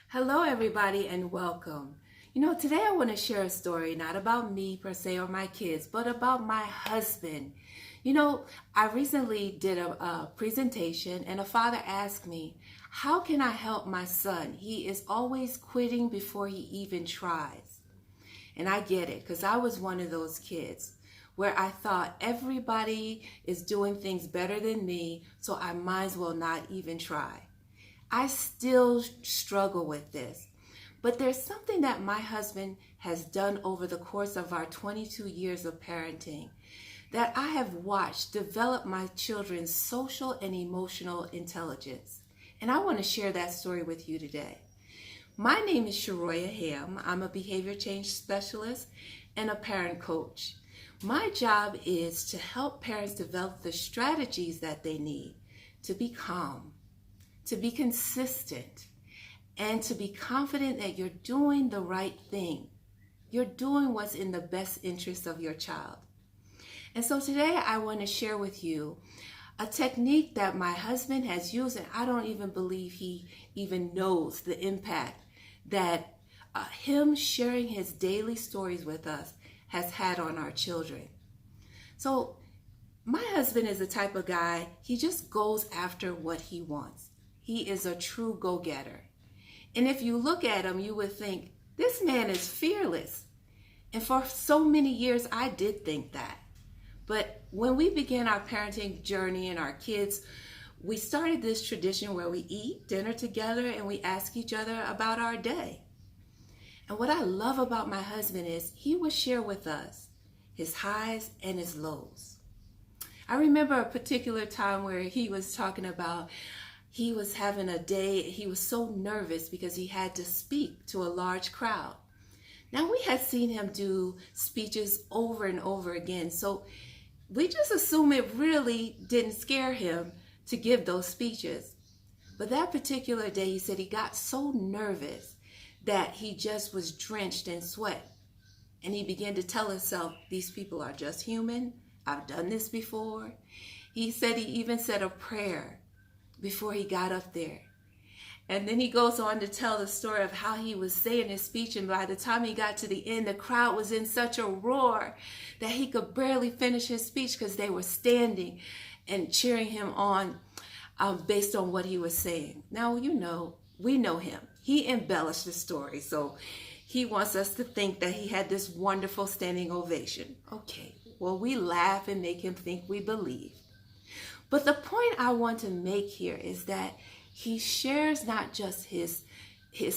Hello, everybody, and welcome. Today I want to share a story not about me per se or my kids, but about my husband. I recently did a presentation, and a father asked me, how can I help my son? He is always quitting before he even tries. And I get it, because I was one of those kids where I thought everybody is doing things better than me, so I might as well not even try. I still struggle with this. But there's something that my husband has done over the course of our 22 years of parenting that I have watched develop my children's social and emotional intelligence. And I want to share that story with you today. My name is Sharoya Ham. I'm a behavior change specialist and a parent coach. My job is to help parents develop the strategies that they need to be calm, to be consistent, and to be confident that you're doing the right thing. You're doing what's in the best interest of your child. And so today I want to share with you a technique that my husband has used, and I don't even believe he even knows the impact that him sharing his daily stories with us has had on our children. So my husband is the type of guy, he just goes after what he wants. He is a true go-getter. And if you look at him, you would think, this man is fearless. And for so many years, I did think that. But when we began our parenting journey and our kids, we started this tradition where we eat dinner together and we ask each other about our day. And what I love about my husband is he would share with us his highs and his lows. I remember a particular time where he was talking about he was having a day, he was so nervous because he had to speak to a large crowd. Now, we had seen him do speeches over and over again, so we just assumed it really didn't scare him to give those speeches. But that particular day, he said he got so nervous that he just was drenched in sweat. And he began to tell himself, these people are just human. I've done this before. He said he even said a prayer before he got up there. And then he goes on to tell the story of how he was saying his speech, and by the time he got to the end, the crowd was in such a roar that he could barely finish his speech because they were standing and cheering him on based on what he was saying. Now, we know him. He embellished the story, so he wants us to think that he had this wonderful standing ovation. Okay, well, we laugh and make him think we believe. But the point I want to make here is that he shares not just his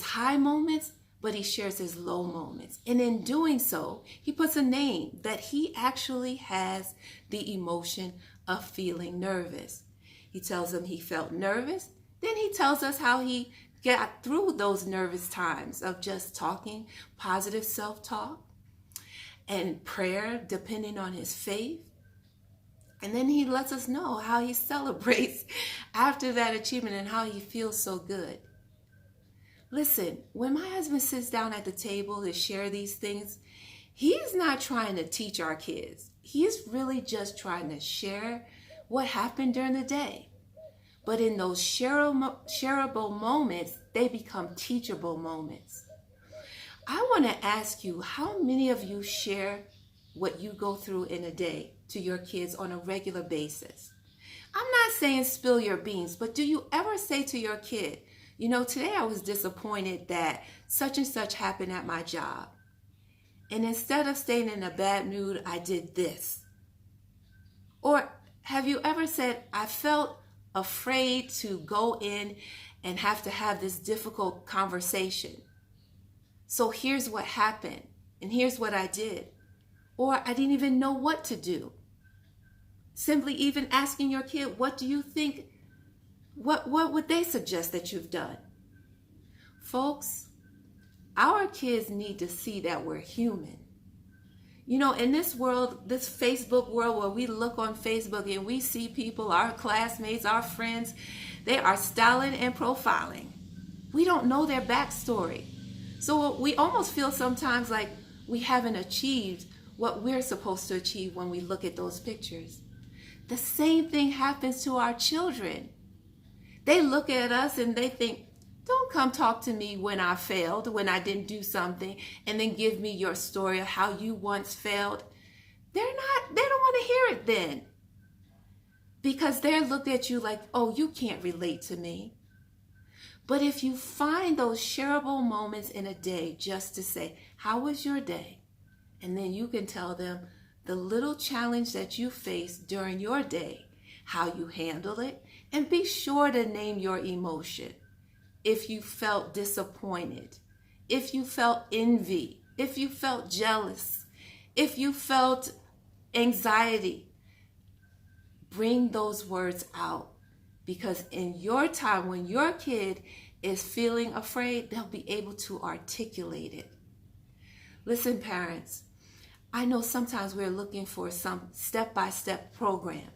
high moments, but he shares his low moments. And in doing so, he puts a name that he actually has the emotion of feeling nervous. He tells them he felt nervous. Then he tells us how he got through those nervous times of just talking positive self-talk and prayer, depending on his faith. And then he lets us know how he celebrates after that achievement and how he feels so good. Listen, when my husband sits down at the table to share these things, he's not trying to teach our kids. He's really just trying to share what happened during the day. But in those shareable moments, they become teachable moments. I want to ask you, how many of you share what you go through in a day to your kids on a regular basis? I'm not saying spill your beans, but do you ever say to your kid, today I was disappointed that such and such happened at my job. And instead of staying in a bad mood, I did this. Or have you ever said, I felt afraid to go in and have to have this difficult conversation. So here's what happened, and here's what I did. Or I didn't even know what to do. Simply even asking your kid, what do you think? What would they suggest that you've done? Folks, our kids need to see that we're human. In this world, this Facebook world where we look on Facebook and we see people, our classmates, our friends, they are styling and profiling. We don't know their backstory. So we almost feel sometimes like we haven't achieved what we're supposed to achieve when we look at those pictures. The same thing happens to our children. They look at us and they think, Don't come talk to me when I failed, when I didn't do something, and then give me your story of how you once failed. They don't want to hear it then. Because they're looked at you like, oh, you can't relate to me. But if you find those shareable moments in a day just to say, how was your day? And then you can tell them the little challenge that you faced during your day, how you handle it, and be sure to name your emotion. If you felt disappointed, if you felt envy, if you felt jealous, if you felt anxiety, bring those words out. Because in your time, when your kid is feeling afraid, they'll be able to articulate it. Listen, parents, I know sometimes we're looking for some step-by-step program.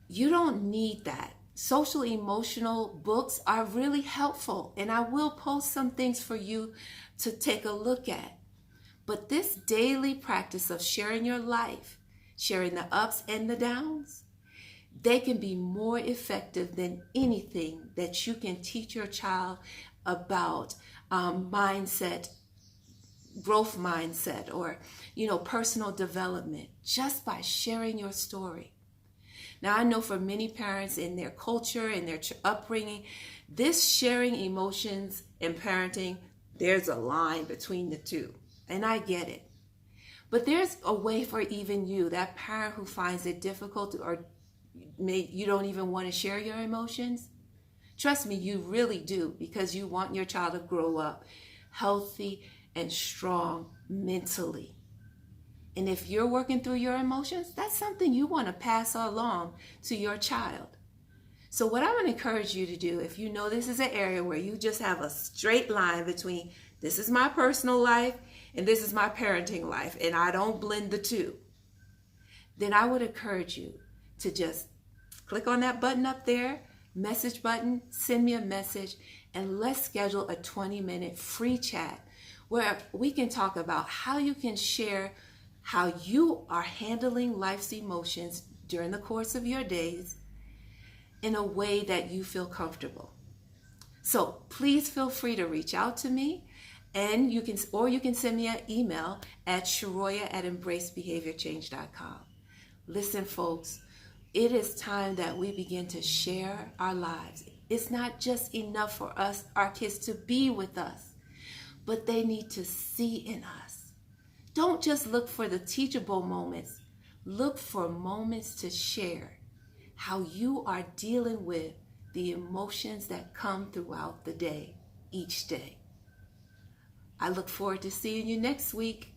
You don't need that. Social emotional books are really helpful, and I will post some things for you to take a look at. But this daily practice of sharing your life, sharing the ups and the downs, they can be more effective than anything that you can teach your child about mindset, growth mindset, or personal development, just by sharing your story. Now, I know for many parents in their culture and their upbringing, this sharing emotions and parenting, there's a line between the two, and I get it. But there's a way for even you, that parent who finds it difficult or you don't even want to share your emotions. Trust me, you really do, because you want your child to grow up healthy and strong mentally. And if you're working through your emotions, that's something you want to pass along to your child. So what I'm going to encourage you to do, if you know this is an area where you just have a straight line between this is my personal life and this is my parenting life, and I don't blend the two, then I would encourage you to just click on that button up there, message button, send me a message, and let's schedule a 20-minute free chat where we can talk about how you can share how you are handling life's emotions during the course of your days in a way that you feel comfortable. So please feel free to reach out to me, and you can send me an email at sharoya@embracebehaviorchange.com. Listen, folks, it is time that we begin to share our lives. It's not just enough for us, our kids, to be with us, but they need to see in us. Don't just look for the teachable moments. Look for moments to share how you are dealing with the emotions that come throughout the day, each day. I look forward to seeing you next week.